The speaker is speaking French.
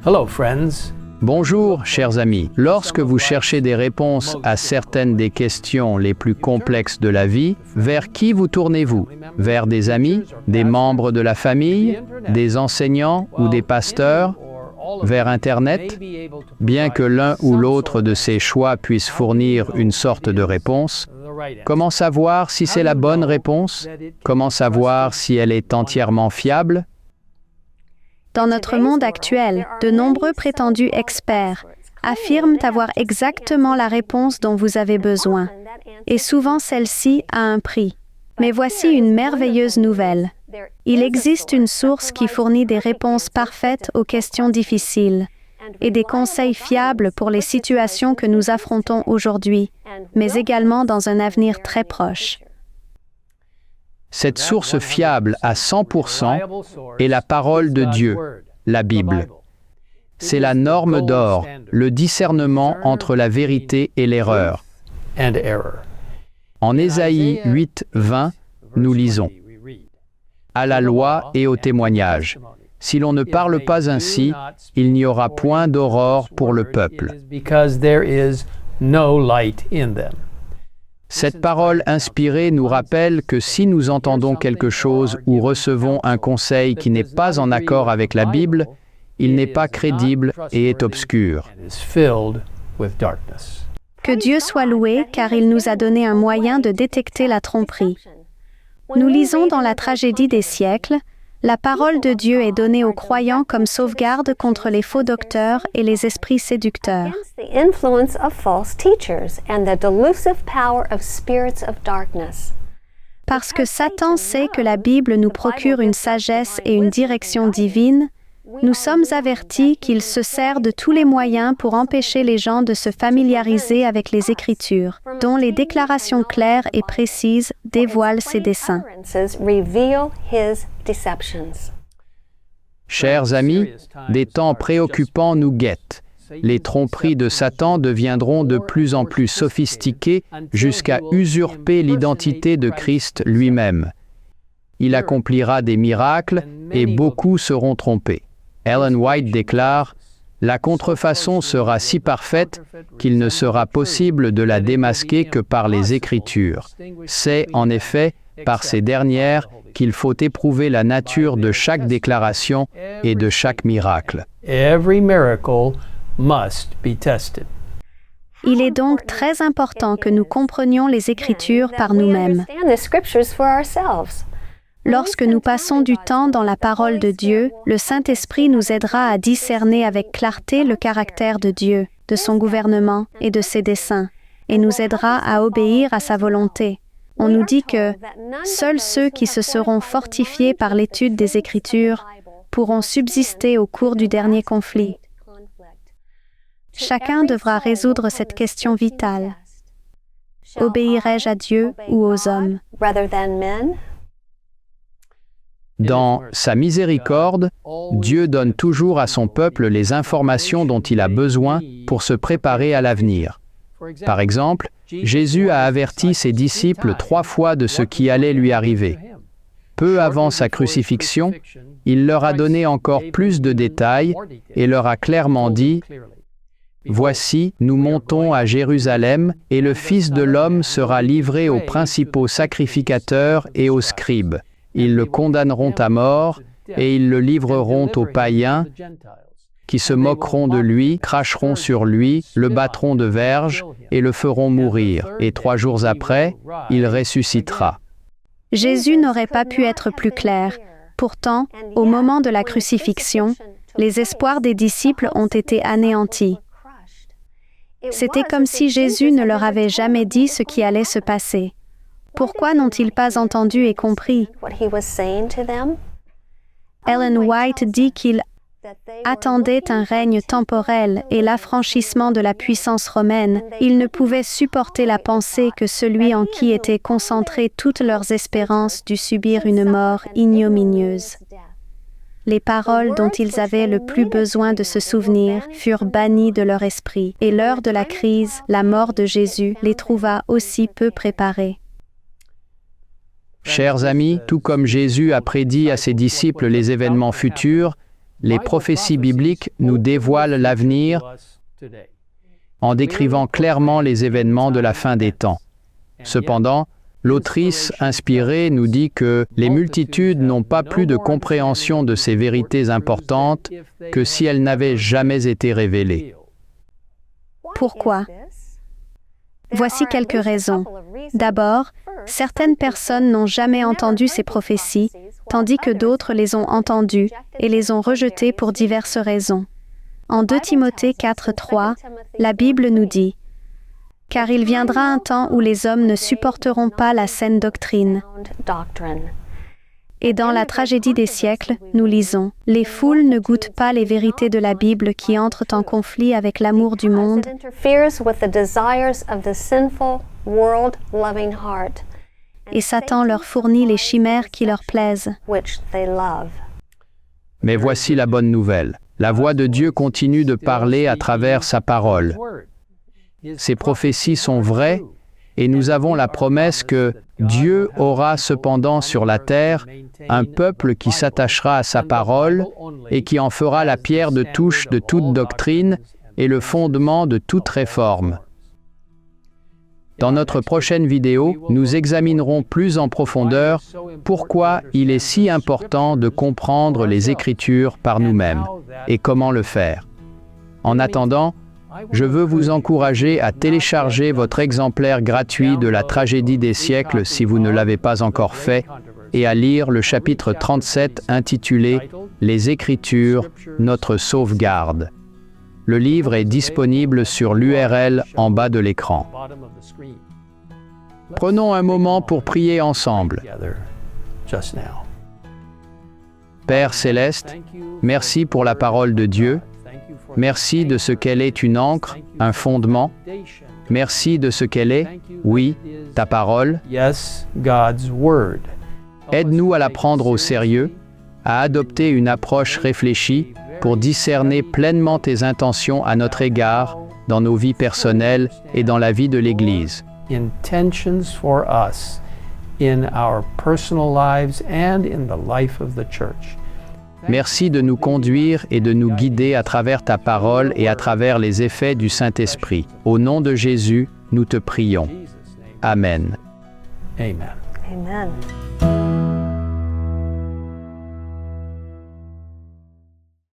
Hello, friends. Bonjour, chers amis. Lorsque vous cherchez des réponses à certaines des questions les plus complexes de la vie, vers qui vous tournez-vous? Vers des amis, des membres de la famille, des enseignants ou des pasteurs? Vers Internet? Bien que l'un ou l'autre de ces choix puisse fournir une sorte de réponse, comment savoir si c'est la bonne réponse? Comment savoir si elle est entièrement fiable? Dans notre monde actuel, de nombreux prétendus experts affirment avoir exactement la réponse dont vous avez besoin, et souvent celle-ci a un prix. Mais voici une merveilleuse nouvelle. Il existe une source qui fournit des réponses parfaites aux questions difficiles et des conseils fiables pour les situations que nous affrontons aujourd'hui, mais également dans un avenir très proche. Cette source fiable à 100% est la parole de Dieu, la Bible. C'est la norme d'or, le discernement entre la vérité et l'erreur. En Ésaïe 8, 20, nous lisons « À la loi et au témoignage. Si l'on ne parle pas ainsi, il n'y aura point d'aurore pour le peuple. » Cette parole inspirée nous rappelle que si nous entendons quelque chose ou recevons un conseil qui n'est pas en accord avec la Bible, il n'est pas crédible et est obscur. Que Dieu soit loué, car il nous a donné un moyen de détecter la tromperie. Nous lisons dans la tragédie des siècles, la parole de Dieu est donnée aux croyants comme sauvegarde contre les faux docteurs et les esprits séducteurs. Parce que Satan sait que la Bible nous procure une sagesse et une direction divine, nous sommes avertis qu'il se sert de tous les moyens pour empêcher les gens de se familiariser avec les Écritures, dont les déclarations claires et précises dévoilent ses desseins. Chers amis, des temps préoccupants nous guettent. Les tromperies de Satan deviendront de plus en plus sophistiquées jusqu'à usurper l'identité de Christ lui-même. Il accomplira des miracles et beaucoup seront trompés. Ellen White déclare « La contrefaçon sera si parfaite qu'il ne sera possible de la démasquer que par les Écritures. C'est, en effet, par ces dernières qu'il faut éprouver la nature de chaque déclaration et de chaque miracle. » Il est donc très important que nous comprenions les Écritures par nous-mêmes. Lorsque nous passons du temps dans la parole de Dieu, le Saint-Esprit nous aidera à discerner avec clarté le caractère de Dieu, de son gouvernement et de ses desseins, et nous aidera à obéir à sa volonté. On nous dit que seuls ceux qui se seront fortifiés par l'étude des Écritures pourront subsister au cours du dernier conflit. Chacun devra résoudre cette question vitale. Obéirai-je à Dieu ou aux hommes? Dans sa miséricorde, Dieu donne toujours à son peuple les informations dont il a besoin pour se préparer à l'avenir. Par exemple, Jésus a averti ses disciples 3 fois de ce qui allait lui arriver. Peu avant sa crucifixion, il leur a donné encore plus de détails et leur a clairement dit « Voici, nous montons à Jérusalem, et le Fils de l'homme sera livré aux principaux sacrificateurs et aux scribes. Ils le condamneront à mort, et ils le livreront aux païens, qui se moqueront de lui, cracheront sur lui, le battront de verges, et le feront mourir. Et 3 jours après, il ressuscitera. » Jésus n'aurait pas pu être plus clair. Pourtant, au moment de la crucifixion, les espoirs des disciples ont été anéantis. C'était comme si Jésus ne leur avait jamais dit ce qui allait se passer. Pourquoi n'ont-ils pas entendu et compris? Ellen White dit qu'il attendait un règne temporel et l'affranchissement de la puissance romaine. Ils ne pouvaient supporter la pensée que celui en qui étaient concentrées toutes leurs espérances dut subir une mort ignominieuse. Les paroles dont ils avaient le plus besoin de se souvenir furent bannies de leur esprit, et l'heure de la crise, la mort de Jésus, les trouva aussi peu préparés. Chers amis, tout comme Jésus a prédit à ses disciples les événements futurs, Les prophéties bibliques nous dévoilent l'avenir en décrivant clairement les événements de la fin des temps. Cependant, l'autrice inspirée nous dit que les multitudes n'ont pas plus de compréhension de ces vérités importantes que si elles n'avaient jamais été révélées. Pourquoi? Voici quelques raisons. D'abord, certaines personnes n'ont jamais entendu ces prophéties, tandis que d'autres les ont entendues et les ont rejetées pour diverses raisons. En 2 Timothée 4:3, la Bible nous dit « Car il viendra un temps où les hommes ne supporteront pas la saine doctrine. » Et dans la tragédie des siècles, nous lisons « Les foules ne goûtent pas les vérités de la Bible qui entrent en conflit avec l'amour du monde. » Et Satan leur fournit les chimères qui leur plaisent. Mais voici la bonne nouvelle. La voix de Dieu continue de parler à travers sa parole. Ces prophéties sont vraies et nous avons la promesse que Dieu aura cependant sur la terre un peuple qui s'attachera à sa parole et qui en fera la pierre de touche de toute doctrine et le fondement de toute réforme. Dans notre prochaine vidéo, nous examinerons plus en profondeur pourquoi il est si important de comprendre les Écritures par nous-mêmes et comment le faire. En attendant, je veux vous encourager à télécharger votre exemplaire gratuit de la tragédie des siècles si vous ne l'avez pas encore fait et à lire le chapitre 37 intitulé « Les Écritures, notre sauvegarde ». Le livre est disponible sur l'URL en bas de l'écran. Prenons un moment pour prier ensemble. Père céleste, merci pour la parole de Dieu. Merci de ce qu'elle est une ancre, un fondement. Merci de ce qu'elle est, oui, ta parole. Aide-nous à la prendre au sérieux, à adopter une approche réfléchie pour discerner pleinement tes intentions à notre égard dans nos vies personnelles et dans la vie de l'Église. Intentions for us in our personal lives and in the life of the church. Merci de nous conduire et de nous guider à travers ta parole et à travers les effets du Saint-Esprit. Au nom de Jésus, nous te prions. Amen. Amen. Amen.